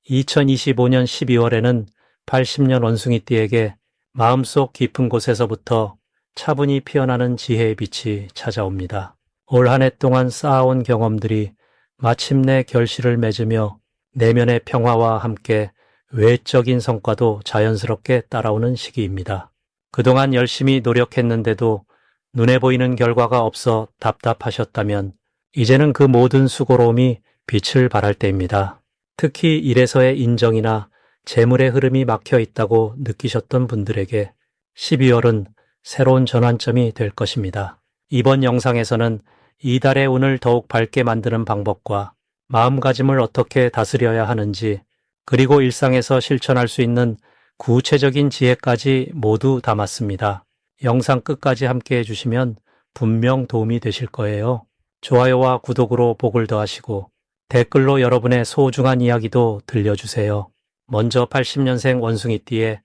2025년 12월에는 80년 원숭이띠에게 마음속 깊은 곳에서부터 차분히 피어나는 지혜의 빛이 찾아옵니다. 올 한 해 동안 쌓아온 경험들이 마침내 결실을 맺으며 내면의 평화와 함께 외적인 성과도 자연스럽게 따라오는 시기입니다. 그동안 열심히 노력했는데도 눈에 보이는 결과가 없어 답답하셨다면 이제는 그 모든 수고로움이 빛을 발할 때입니다. 특히 일에서의 인정이나 재물의 흐름이 막혀 있다고 느끼셨던 분들에게 12월은 새로운 전환점이 될 것입니다. 이번 영상에서는 이달의 운을 더욱 밝게 만드는 방법과 마음가짐을 어떻게 다스려야 하는지, 그리고 일상에서 실천할 수 있는 구체적인 지혜까지 모두 담았습니다. 영상 끝까지 함께 해주시면 분명 도움이 되실 거예요. 좋아요와 구독으로 복을 더하시고 댓글로 여러분의 소중한 이야기도 들려주세요. 먼저 80년생 원숭이띠의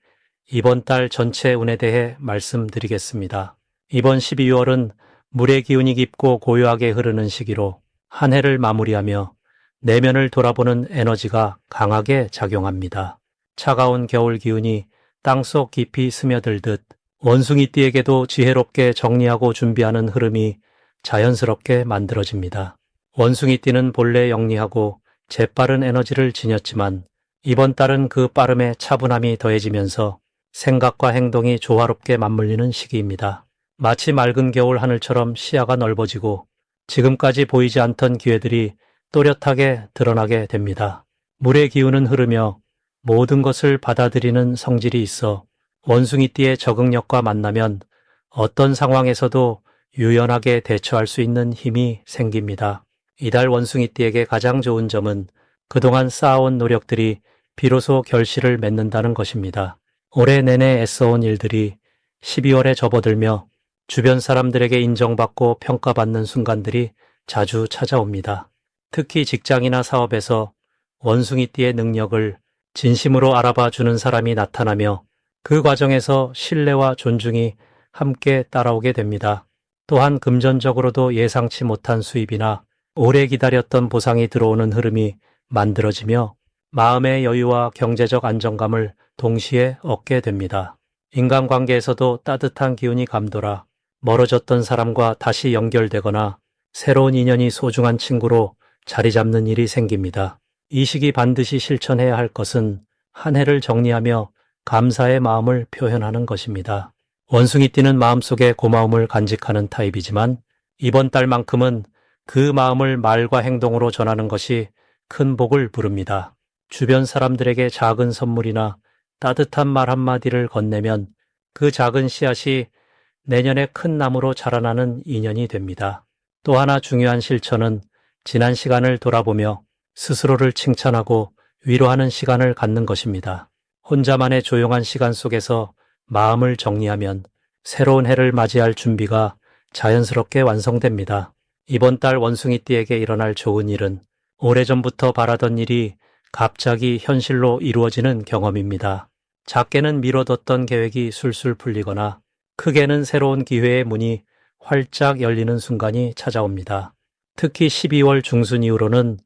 이번 달 전체 운에 대해 말씀드리겠습니다. 이번 12월은 물의 기운이 깊고 고요하게 흐르는 시기로 한 해를 마무리하며 내면을 돌아보는 에너지가 강하게 작용합니다. 차가운 겨울 기운이 땅속 깊이 스며들듯 원숭이띠에게도 지혜롭게 정리하고 준비하는 흐름이 자연스럽게 만들어집니다. 원숭이띠는 본래 영리하고 재빠른 에너지를 지녔지만 이번 달은 그 빠름에 차분함이 더해지면서 생각과 행동이 조화롭게 맞물리는 시기입니다. 마치 맑은 겨울 하늘처럼 시야가 넓어지고 지금까지 보이지 않던 기회들이 또렷하게 드러나게 됩니다. 물의 기운은 흐르며 모든 것을 받아들이는 성질이 있어 원숭이띠의 적응력과 만나면 어떤 상황에서도 유연하게 대처할 수 있는 힘이 생깁니다. 이달 원숭이띠에게 가장 좋은 점은 그동안 쌓아온 노력들이 비로소 결실을 맺는다는 것입니다. 올해 내내 애써온 일들이 12월에 접어들며 주변 사람들에게 인정받고 평가받는 순간들이 자주 찾아옵니다. 특히 직장이나 사업에서 원숭이띠의 능력을 진심으로 알아봐 주는 사람이 나타나며 그 과정에서 신뢰와 존중이 함께 따라오게 됩니다. 또한 금전적으로도 예상치 못한 수입이나 오래 기다렸던 보상이 들어오는 흐름이 만들어지며 마음의 여유와 경제적 안정감을 동시에 얻게 됩니다. 인간관계에서도 따뜻한 기운이 감돌아 멀어졌던 사람과 다시 연결되거나 새로운 인연이 소중한 친구로 자리 잡는 일이 생깁니다. 이 시기 반드시 실천해야 할 것은 한 해를 정리하며 감사의 마음을 표현하는 것입니다. 원숭이띠는 마음속에 고마움을 간직하는 타입이지만 이번 달만큼은 그 마음을 말과 행동으로 전하는 것이 큰 복을 부릅니다. 주변 사람들에게 작은 선물이나 따뜻한 말 한마디를 건네면 그 작은 씨앗이 내년에 큰 나무로 자라나는 인연이 됩니다. 또 하나 중요한 실천은 지난 시간을 돌아보며 스스로를 칭찬하고 위로하는 시간을 갖는 것입니다. 혼자만의 조용한 시간 속에서 마음을 정리하면 새로운 해를 맞이할 준비가 자연스럽게 완성됩니다. 이번 달 원숭이띠에게 일어날 좋은 일은 오래전부터 바라던 일이 갑자기 현실로 이루어지는 경험입니다. 작게는 미뤄뒀던 계획이 술술 풀리거나 크게는 새로운 기회의 문이 활짝 열리는 순간이 찾아옵니다. 특히 12월 중순 이후로는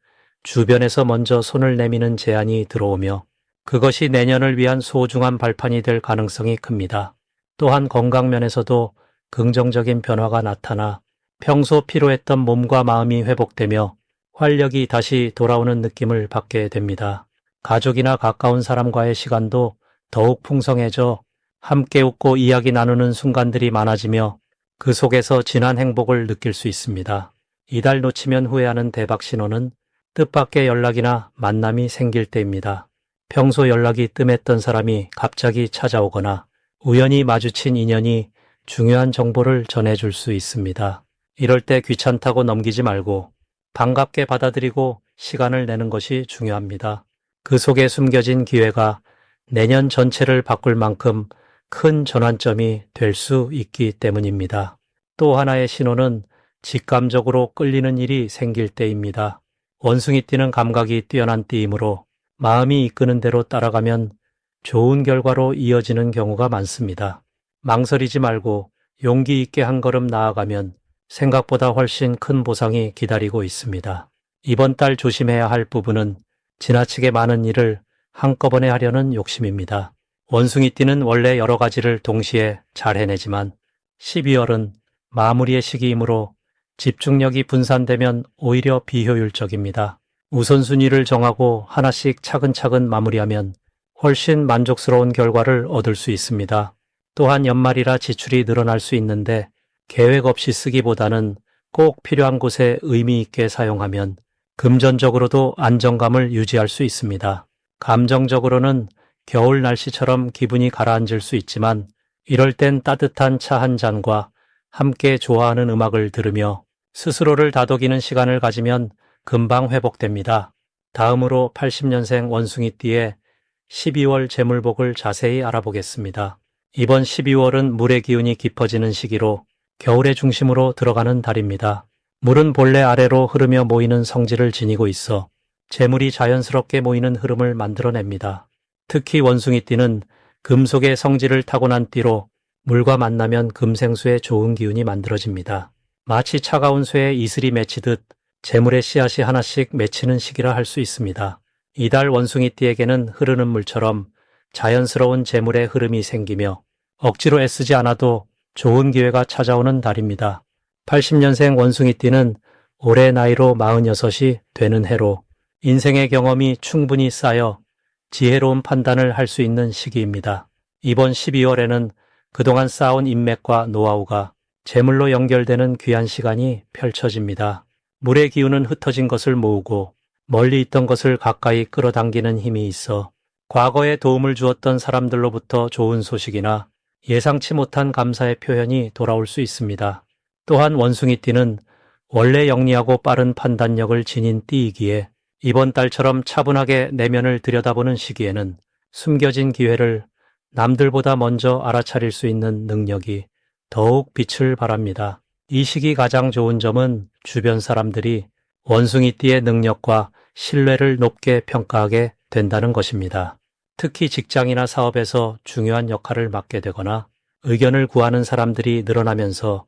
주변에서 먼저 손을 내미는 제안이 들어오며 그것이 내년을 위한 소중한 발판이 될 가능성이 큽니다. 또한 건강면에서도 긍정적인 변화가 나타나 평소 피로했던 몸과 마음이 회복되며 활력이 다시 돌아오는 느낌을 받게 됩니다. 가족이나 가까운 사람과의 시간도 더욱 풍성해져 함께 웃고 이야기 나누는 순간들이 많아지며 그 속에서 진한 행복을 느낄 수 있습니다. 이달 놓치면 후회하는 대박 신호는 뜻밖의 연락이나 만남이 생길 때입니다. 평소 연락이 뜸했던 사람이 갑자기 찾아오거나 우연히 마주친 인연이 중요한 정보를 전해줄 수 있습니다. 이럴 때 귀찮다고 넘기지 말고 반갑게 받아들이고 시간을 내는 것이 중요합니다. 그 속에 숨겨진 기회가 내년 전체를 바꿀 만큼 큰 전환점이 될 수 있기 때문입니다. 또 하나의 신호는 직감적으로 끌리는 일이 생길 때입니다. 원숭이띠는 감각이 뛰어난 띠이므로 마음이 이끄는 대로 따라가면 좋은 결과로 이어지는 경우가 많습니다. 망설이지 말고 용기 있게 한 걸음 나아가면 생각보다 훨씬 큰 보상이 기다리고 있습니다. 이번 달 조심해야 할 부분은 지나치게 많은 일을 한꺼번에 하려는 욕심입니다. 원숭이띠는 원래 여러 가지를 동시에 잘 해내지만 12월은 마무리의 시기이므로 집중력이 분산되면 오히려 비효율적입니다. 우선순위를 정하고 하나씩 차근차근 마무리하면 훨씬 만족스러운 결과를 얻을 수 있습니다. 또한 연말이라 지출이 늘어날 수 있는데 계획 없이 쓰기보다는 꼭 필요한 곳에 의미 있게 사용하면 금전적으로도 안정감을 유지할 수 있습니다. 감정적으로는 겨울 날씨처럼 기분이 가라앉을 수 있지만 이럴 땐 따뜻한 차 한 잔과 함께 좋아하는 음악을 들으며 스스로를 다독이는 시간을 가지면 금방 회복됩니다. 다음으로 80년생 원숭이띠의 12월 재물복을 자세히 알아보겠습니다. 이번 12월은 물의 기운이 깊어지는 시기로 겨울의 중심으로 들어가는 달입니다. 물은 본래 아래로 흐르며 모이는 성질을 지니고 있어 재물이 자연스럽게 모이는 흐름을 만들어냅니다. 특히 원숭이띠는 금속의 성질을 타고난 띠로 물과 만나면 금생수의 좋은 기운이 만들어집니다. 마치 차가운 쇠에 이슬이 맺히듯 재물의 씨앗이 하나씩 맺히는 시기라 할 수 있습니다. 이달 원숭이띠에게는 흐르는 물처럼 자연스러운 재물의 흐름이 생기며 억지로 애쓰지 않아도 좋은 기회가 찾아오는 달입니다. 80년생 원숭이띠는 올해 나이로 46이 되는 해로 인생의 경험이 충분히 쌓여 지혜로운 판단을 할 수 있는 시기입니다. 이번 12월에는 그동안 쌓아온 인맥과 노하우가 재물로 연결되는 귀한 시간이 펼쳐집니다. 물의 기운은 흩어진 것을 모으고 멀리 있던 것을 가까이 끌어당기는 힘이 있어 과거에 도움을 주었던 사람들로부터 좋은 소식이나 예상치 못한 감사의 표현이 돌아올 수 있습니다. 또한 원숭이띠는 원래 영리하고 빠른 판단력을 지닌 띠이기에 이번 달처럼 차분하게 내면을 들여다보는 시기에는 숨겨진 기회를 남들보다 먼저 알아차릴 수 있는 능력이 더욱 빛을 발합니다. 이 시기 가장 좋은 점은 주변 사람들이 원숭이띠의 능력과 신뢰를 높게 평가하게 된다는 것입니다. 특히 직장이나 사업에서 중요한 역할을 맡게 되거나 의견을 구하는 사람들이 늘어나면서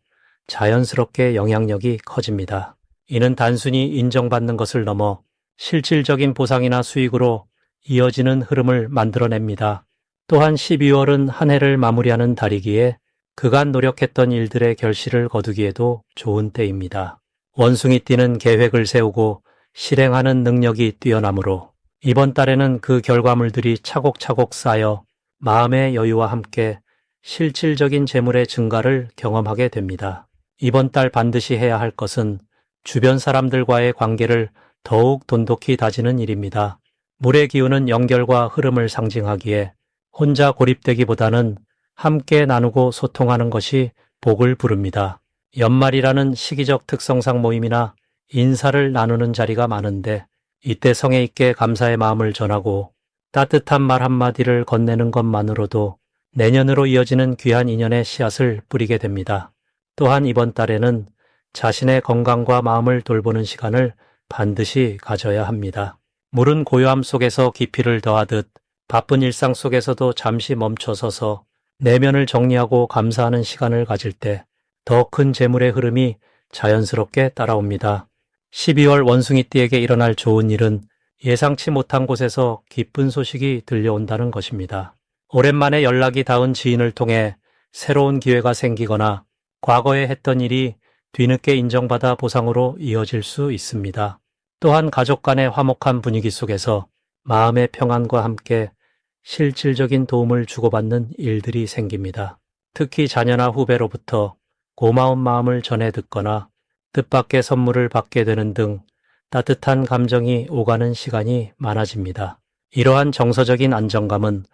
자연스럽게 영향력이 커집니다. 이는 단순히 인정받는 것을 넘어 실질적인 보상이나 수익으로 이어지는 흐름을 만들어냅니다. 또한 12월은 한 해를 마무리하는 달이기에 그간 노력했던 일들의 결실을 거두기에도 좋은 때입니다. 원숭이띠는 계획을 세우고 실행하는 능력이 뛰어나므로 이번 달에는 그 결과물들이 차곡차곡 쌓여 마음의 여유와 함께 실질적인 재물의 증가를 경험하게 됩니다. 이번 달 반드시 해야 할 것은 주변 사람들과의 관계를 더욱 돈독히 다지는 일입니다. 물의 기운은 연결과 흐름을 상징하기에 혼자 고립되기보다는 함께 나누고 소통하는 것이 복을 부릅니다. 연말이라는 시기적 특성상 모임이나 인사를 나누는 자리가 많은데 이때 성의 있게 감사의 마음을 전하고 따뜻한 말 한마디를 건네는 것만으로도 내년으로 이어지는 귀한 인연의 씨앗을 뿌리게 됩니다. 또한 이번 달에는 자신의 건강과 마음을 돌보는 시간을 반드시 가져야 합니다. 물은 고요함 속에서 깊이를 더하듯 바쁜 일상 속에서도 잠시 멈춰서서 내면을 정리하고 감사하는 시간을 가질 때 더 큰 재물의 흐름이 자연스럽게 따라옵니다. 12월 원숭이띠에게 일어날 좋은 일은 예상치 못한 곳에서 기쁜 소식이 들려온다는 것입니다. 오랜만에 연락이 닿은 지인을 통해 새로운 기회가 생기거나 과거에 했던 일이 뒤늦게 인정받아 보상으로 이어질 수 있습니다. 또한 가족 간의 화목한 분위기 속에서 마음의 평안과 함께 실질적인 도움을 주고받는 일들이 생깁니다. 특히 자녀나 후배로부터 고마운 마음을 전해 듣거나 뜻밖의 선물을 받게 되는 등 따뜻한 감정이 오가는 시간이 많아집니다. 이러한 정서적인 안정감은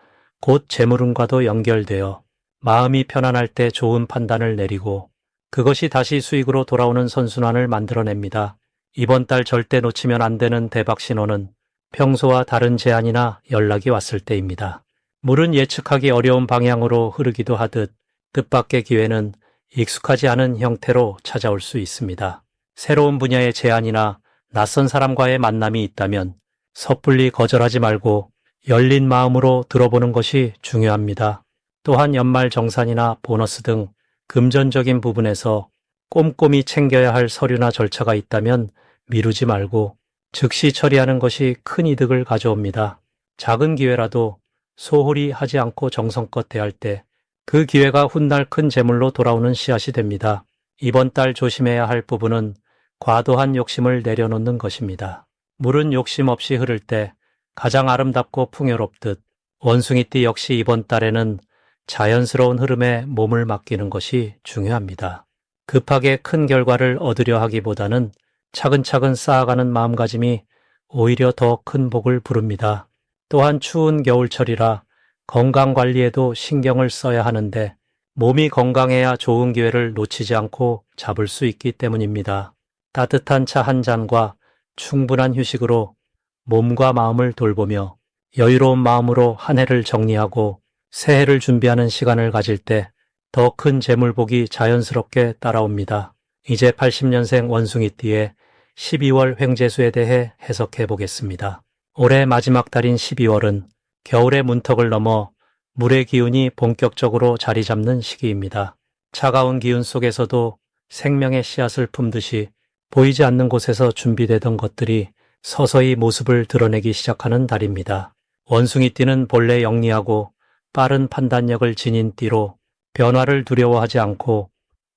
곧 재물운과도 연결되어 마음이 편안할 때 좋은 판단을 내리고 그것이 다시 수익으로 돌아오는 선순환을 만들어냅니다. 이번 달 절대 놓치면 안 되는 대박 신호는 평소와 다른 제안이나 연락이 왔을 때입니다. 물은 예측하기 어려운 방향으로 흐르기도 하듯 뜻밖의 기회는 익숙하지 않은 형태로 찾아올 수 있습니다. 새로운 분야의 제안이나 낯선 사람과의 만남이 있다면 섣불리 거절하지 말고 열린 마음으로 들어보는 것이 중요합니다. 또한 연말 정산이나 보너스 등 금전적인 부분에서 꼼꼼히 챙겨야 할 서류나 절차가 있다면 미루지 말고 즉시 처리하는 것이 큰 이득을 가져옵니다. 작은 기회라도 소홀히 하지 않고 정성껏 대할 때 그 기회가 훗날 큰 재물로 돌아오는 씨앗이 됩니다. 이번 달 조심해야 할 부분은 과도한 욕심을 내려놓는 것입니다. 물은 욕심 없이 흐를 때 가장 아름답고 풍요롭듯 원숭이띠 역시 이번 달에는 자연스러운 흐름에 몸을 맡기는 것이 중요합니다. 급하게 큰 결과를 얻으려 하기보다는 차근차근 쌓아가는 마음가짐이 오히려 더 큰 복을 부릅니다. 또한 추운 겨울철이라 건강관리에도 신경을 써야 하는데 몸이 건강해야 좋은 기회를 놓치지 않고 잡을 수 있기 때문입니다. 따뜻한 차 한 잔과 충분한 휴식으로 몸과 마음을 돌보며 여유로운 마음으로 한 해를 정리하고 새해를 준비하는 시간을 가질 때 더 큰 재물복이 자연스럽게 따라옵니다. 이제 80년생 원숭이띠의 12월 횡재수에 대해 해석해 보겠습니다. 올해 마지막 달인 12월은 겨울의 문턱을 넘어 물의 기운이 본격적으로 자리 잡는 시기입니다. 차가운 기운 속에서도 생명의 씨앗을 품듯이 보이지 않는 곳에서 준비되던 것들이 서서히 모습을 드러내기 시작하는 달입니다. 원숭이띠는 본래 영리하고 빠른 판단력을 지닌 띠로 변화를 두려워하지 않고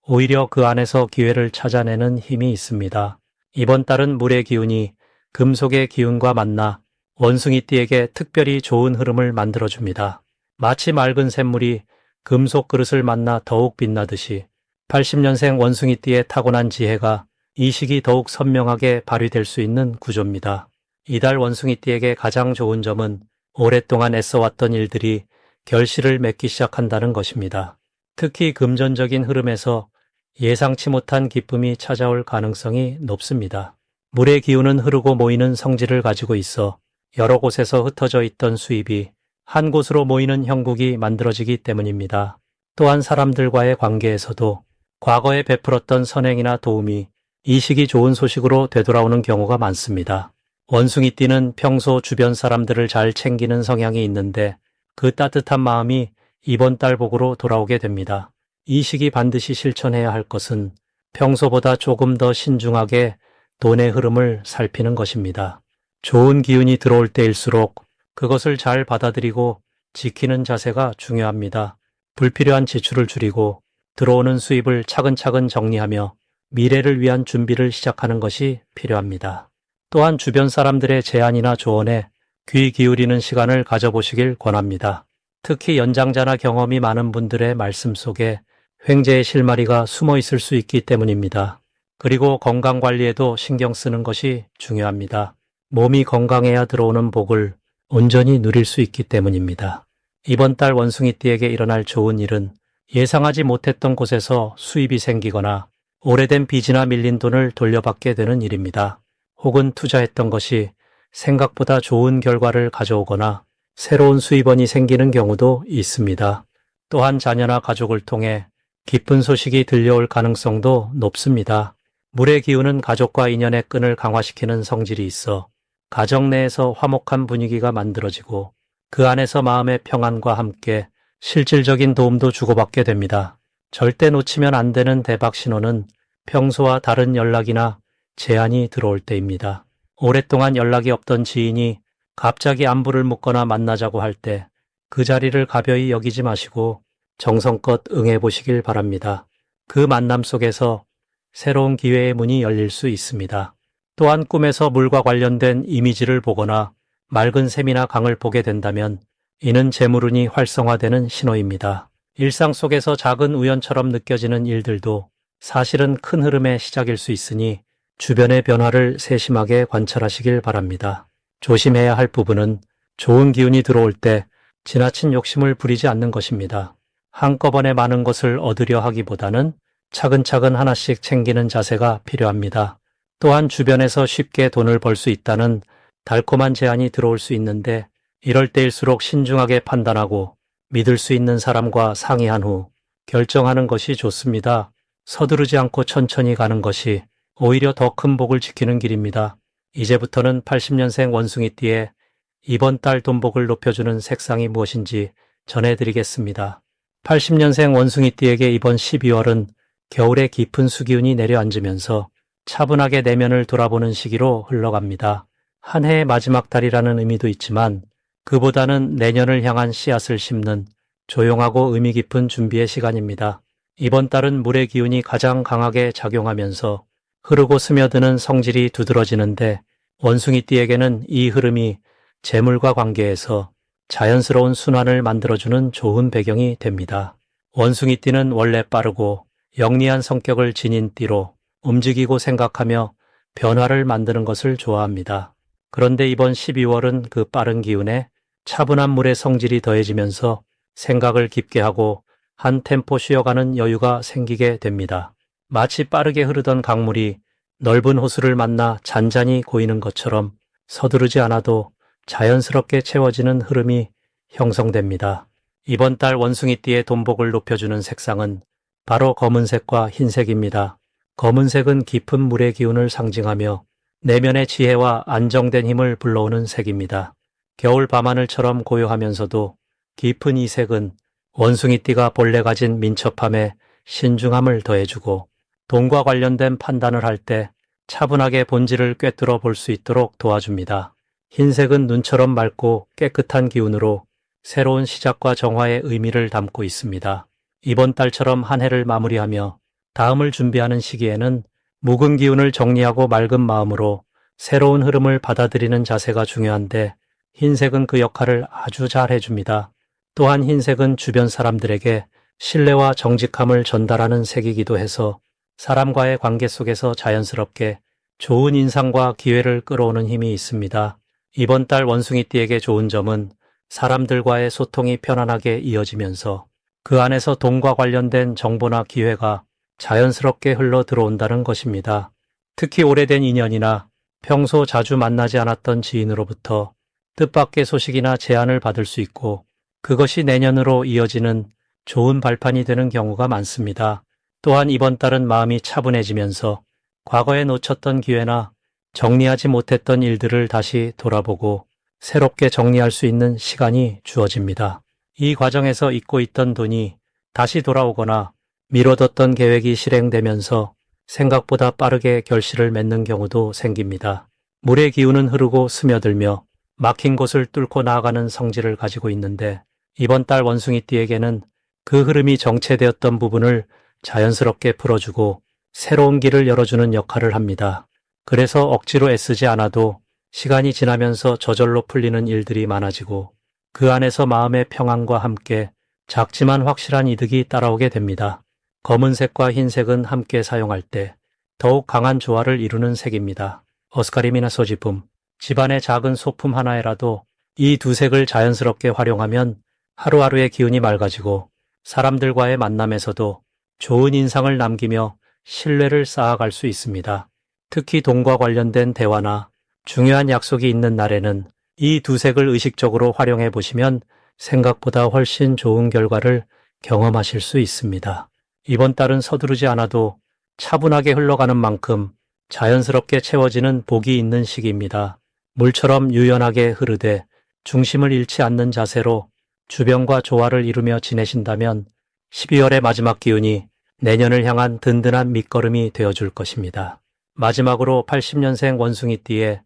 오히려 그 안에서 기회를 찾아내는 힘이 있습니다. 이번 달은 물의 기운이 금속의 기운과 만나 원숭이띠에게 특별히 좋은 흐름을 만들어줍니다. 마치 맑은 샘물이 금속 그릇을 만나 더욱 빛나듯이 80년생 원숭이띠의 타고난 지혜가 이 시기 더욱 선명하게 발휘될 수 있는 구조입니다. 이달 원숭이띠에게 가장 좋은 점은 오랫동안 애써왔던 일들이 결실을 맺기 시작한다는 것입니다. 특히 금전적인 흐름에서 예상치 못한 기쁨이 찾아올 가능성이 높습니다. 물의 기운은 흐르고 모이는 성질을 가지고 있어 여러 곳에서 흩어져 있던 수입이 한 곳으로 모이는 형국이 만들어지기 때문입니다. 또한 사람들과의 관계에서도 과거에 베풀었던 선행이나 도움이 이 시기 좋은 소식으로 되돌아오는 경우가 많습니다. 원숭이띠는 평소 주변 사람들을 잘 챙기는 성향이 있는데 그 따뜻한 마음이 이번 달 복으로 돌아오게 됩니다. 이 시기 반드시 실천해야 할 것은 평소보다 조금 더 신중하게 돈의 흐름을 살피는 것입니다. 좋은 기운이 들어올 때일수록 그것을 잘 받아들이고 지키는 자세가 중요합니다. 불필요한 지출을 줄이고 들어오는 수입을 차근차근 정리하며 미래를 위한 준비를 시작하는 것이 필요합니다. 또한 주변 사람들의 제안이나 조언에 귀 기울이는 시간을 가져보시길 권합니다. 특히 연장자나 경험이 많은 분들의 말씀 속에 횡재의 실마리가 숨어 있을 수 있기 때문입니다. 그리고 건강관리에도 신경 쓰는 것이 중요합니다. 몸이 건강해야 들어오는 복을 온전히 누릴 수 있기 때문입니다. 이번 달 원숭이띠에게 일어날 좋은 일은 예상하지 못했던 곳에서 수입이 생기거나 오래된 빚이나 밀린 돈을 돌려받게 되는 일입니다. 혹은 투자했던 것이 생각보다 좋은 결과를 가져오거나 새로운 수입원이 생기는 경우도 있습니다. 또한 자녀나 가족을 통해 기쁜 소식이 들려올 가능성도 높습니다. 물의 기운은 가족과 인연의 끈을 강화시키는 성질이 있어 가정 내에서 화목한 분위기가 만들어지고 그 안에서 마음의 평안과 함께 실질적인 도움도 주고받게 됩니다. 절대 놓치면 안 되는 대박 신호는 평소와 다른 연락이나 제안이 들어올 때입니다. 오랫동안 연락이 없던 지인이 갑자기 안부를 묻거나 만나자고 할 때 그 자리를 가벼이 여기지 마시고 정성껏 응해 보시길 바랍니다. 그 만남 속에서 새로운 기회의 문이 열릴 수 있습니다. 또한 꿈에서 물과 관련된 이미지를 보거나 맑은 샘이나 강을 보게 된다면 이는 재물운이 활성화되는 신호입니다. 일상 속에서 작은 우연처럼 느껴지는 일들도 사실은 큰 흐름의 시작일 수 있으니 주변의 변화를 세심하게 관찰하시길 바랍니다. 조심해야 할 부분은 좋은 기운이 들어올 때 지나친 욕심을 부리지 않는 것입니다. 한꺼번에 많은 것을 얻으려 하기보다는 차근차근 하나씩 챙기는 자세가 필요합니다. 또한 주변에서 쉽게 돈을 벌 수 있다는 달콤한 제안이 들어올 수 있는데 이럴 때일수록 신중하게 판단하고 믿을 수 있는 사람과 상의한 후 결정하는 것이 좋습니다. 서두르지 않고 천천히 가는 것이 오히려 더 큰 복을 지키는 길입니다. 이제부터는 80년생 원숭이띠의 이번 달 돈복을 높여주는 색상이 무엇인지 전해드리겠습니다. 80년생 원숭이띠에게 이번 12월은 겨울의 깊은 수기운이 내려앉으면서 차분하게 내면을 돌아보는 시기로 흘러갑니다. 한 해의 마지막 달이라는 의미도 있지만 그보다는 내년을 향한 씨앗을 심는 조용하고 의미 깊은 준비의 시간입니다. 이번 달은 물의 기운이 가장 강하게 작용하면서 흐르고 스며드는 성질이 두드러지는데 원숭이띠에게는 이 흐름이 재물과 관계에서 자연스러운 순환을 만들어주는 좋은 배경이 됩니다. 원숭이띠는 원래 빠르고 영리한 성격을 지닌 띠로 움직이고 생각하며 변화를 만드는 것을 좋아합니다. 그런데 이번 12월은 그 빠른 기운에 차분한 물의 성질이 더해지면서 생각을 깊게 하고 한 템포 쉬어가는 여유가 생기게 됩니다. 마치 빠르게 흐르던 강물이 넓은 호수를 만나 잔잔히 고이는 것처럼 서두르지 않아도 자연스럽게 채워지는 흐름이 형성됩니다. 이번 달 원숭이띠의 돈복을 높여주는 색상은 바로 검은색과 흰색입니다. 검은색은 깊은 물의 기운을 상징하며 내면의 지혜와 안정된 힘을 불러오는 색입니다. 겨울 밤하늘처럼 고요하면서도 깊은 이 색은 원숭이띠가 본래 가진 민첩함에 신중함을 더해주고 돈과 관련된 판단을 할 때 차분하게 본질을 꿰뚫어 볼 수 있도록 도와줍니다. 흰색은 눈처럼 맑고 깨끗한 기운으로 새로운 시작과 정화의 의미를 담고 있습니다. 이번 달처럼 한 해를 마무리하며 다음을 준비하는 시기에는 묵은 기운을 정리하고 맑은 마음으로 새로운 흐름을 받아들이는 자세가 중요한데 흰색은 그 역할을 아주 잘 해줍니다. 또한 흰색은 주변 사람들에게 신뢰와 정직함을 전달하는 색이기도 해서 사람과의 관계 속에서 자연스럽게 좋은 인상과 기회를 끌어오는 힘이 있습니다. 이번 달 원숭이띠에게 좋은 점은 사람들과의 소통이 편안하게 이어지면서 그 안에서 돈과 관련된 정보나 기회가 자연스럽게 흘러 들어온다는 것입니다. 특히 오래된 인연이나 평소 자주 만나지 않았던 지인으로부터 뜻밖의 소식이나 제안을 받을 수 있고 그것이 내년으로 이어지는 좋은 발판이 되는 경우가 많습니다. 또한 이번 달은 마음이 차분해지면서 과거에 놓쳤던 기회나 정리하지 못했던 일들을 다시 돌아보고 새롭게 정리할 수 있는 시간이 주어집니다. 이 과정에서 잊고 있던 돈이 다시 돌아오거나 미뤄뒀던 계획이 실행되면서 생각보다 빠르게 결실을 맺는 경우도 생깁니다. 물의 기운은 흐르고 스며들며 막힌 곳을 뚫고 나아가는 성질을 가지고 있는데 이번 달 원숭이띠에게는 그 흐름이 정체되었던 부분을 자연스럽게 풀어주고 새로운 길을 열어주는 역할을 합니다. 그래서 억지로 애쓰지 않아도 시간이 지나면서 저절로 풀리는 일들이 많아지고 그 안에서 마음의 평안과 함께 작지만 확실한 이득이 따라오게 됩니다. 검은색과 흰색은 함께 사용할 때 더욱 강한 조화를 이루는 색입니다. 어스카림이나 소지품, 집안의 작은 소품 하나에라도 이 두 색을 자연스럽게 활용하면 하루하루의 기운이 맑아지고 사람들과의 만남에서도 좋은 인상을 남기며 신뢰를 쌓아갈 수 있습니다. 특히 돈과 관련된 대화나 중요한 약속이 있는 날에는 이 두 색을 의식적으로 활용해 보시면 생각보다 훨씬 좋은 결과를 경험하실 수 있습니다. 이번 달은 서두르지 않아도 차분하게 흘러가는 만큼 자연스럽게 채워지는 복이 있는 시기입니다. 물처럼 유연하게 흐르되 중심을 잃지 않는 자세로 주변과 조화를 이루며 지내신다면 12월의 마지막 기운이 내년을 향한 든든한 밑거름이 되어줄 것입니다. 마지막으로 80년생 원숭이띠의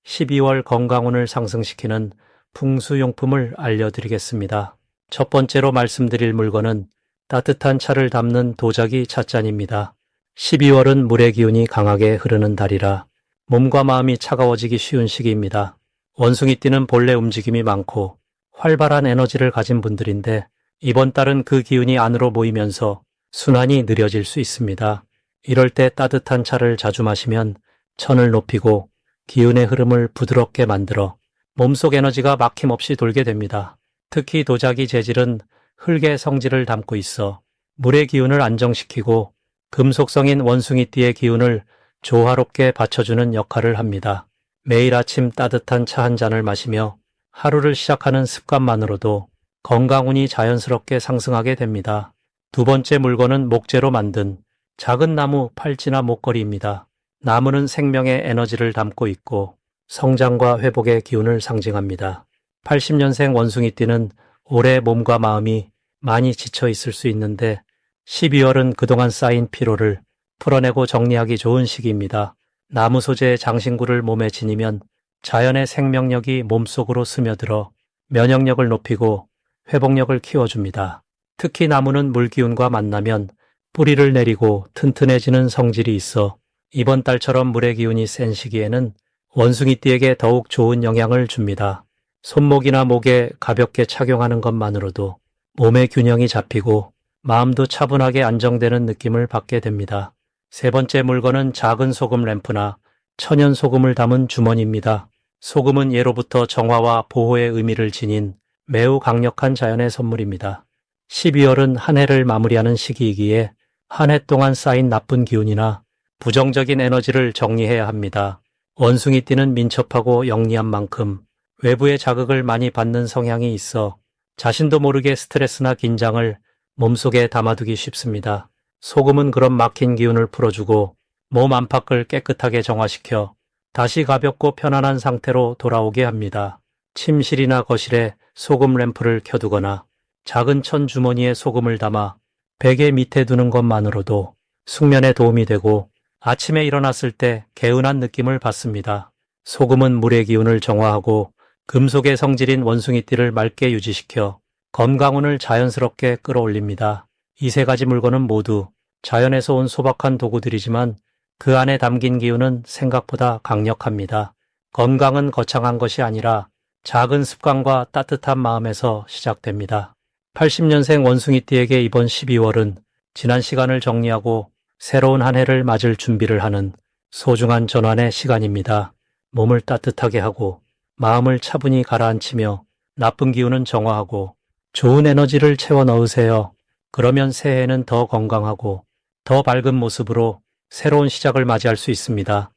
12월 건강운을 상승시키는 풍수용품을 알려드리겠습니다. 첫 번째로 말씀드릴 물건은 따뜻한 차를 담는 도자기 찻잔입니다. 12월은 물의 기운이 강하게 흐르는 달이라 몸과 마음이 차가워지기 쉬운 시기입니다. 원숭이띠는 본래 움직임이 많고 활발한 에너지를 가진 분들인데 이번 달은 그 기운이 안으로 모이면서 순환이 느려질 수 있습니다. 이럴 때 따뜻한 차를 자주 마시면 천을 높이고 기운의 흐름을 부드럽게 만들어 몸속 에너지가 막힘없이 돌게 됩니다. 특히 도자기 재질은 흙의 성질을 담고 있어 물의 기운을 안정시키고 금속성인 원숭이띠의 기운을 조화롭게 받쳐주는 역할을 합니다. 매일 아침 따뜻한 차 한 잔을 마시며 하루를 시작하는 습관만으로도 건강운이 자연스럽게 상승하게 됩니다. 두 번째 물건은 목재로 만든 작은 나무 팔찌나 목걸이입니다. 나무는 생명의 에너지를 담고 있고 성장과 회복의 기운을 상징합니다. 80년생 원숭이띠는 올해 몸과 마음이 많이 지쳐 있을 수 있는데 12월은 그동안 쌓인 피로를 풀어내고 정리하기 좋은 시기입니다. 나무 소재의 장신구를 몸에 지니면 자연의 생명력이 몸속으로 스며들어 면역력을 높이고 회복력을 키워줍니다. 특히 나무는 물기운과 만나면 뿌리를 내리고 튼튼해지는 성질이 있어 이번 달처럼 물의 기운이 센 시기에는 원숭이띠에게 더욱 좋은 영향을 줍니다. 손목이나 목에 가볍게 착용하는 것만으로도 몸의 균형이 잡히고 마음도 차분하게 안정되는 느낌을 받게 됩니다. 세 번째 물건은 작은 소금 램프나 천연 소금을 담은 주머니입니다. 소금은 예로부터 정화와 보호의 의미를 지닌 매우 강력한 자연의 선물입니다. 12월은 한 해를 마무리하는 시기이기에 한 해 동안 쌓인 나쁜 기운이나 부정적인 에너지를 정리해야 합니다. 원숭이띠는 민첩하고 영리한 만큼 외부의 자극을 많이 받는 성향이 있어 자신도 모르게 스트레스나 긴장을 몸속에 담아두기 쉽습니다. 소금은 그런 막힌 기운을 풀어주고 몸 안팎을 깨끗하게 정화시켜 다시 가볍고 편안한 상태로 돌아오게 합니다. 침실이나 거실에 소금 램프를 켜두거나 작은 천 주머니에 소금을 담아 베개 밑에 두는 것만으로도 숙면에 도움이 되고 아침에 일어났을 때 개운한 느낌을 받습니다. 소금은 물의 기운을 정화하고 금속의 성질인 원숭이띠를 맑게 유지시켜 건강운을 자연스럽게 끌어올립니다. 이 세 가지 물건은 모두 자연에서 온 소박한 도구들이지만 그 안에 담긴 기운은 생각보다 강력합니다. 건강은 거창한 것이 아니라 작은 습관과 따뜻한 마음에서 시작됩니다. 80년생 원숭이띠에게 이번 12월은 지난 시간을 정리하고 새로운 한 해를 맞을 준비를 하는 소중한 전환의 시간입니다. 몸을 따뜻하게 하고 마음을 차분히 가라앉히며 나쁜 기운은 정화하고 좋은 에너지를 채워 넣으세요. 그러면 새해에는 더 건강하고 더 밝은 모습으로 새로운 시작을 맞이할 수 있습니다.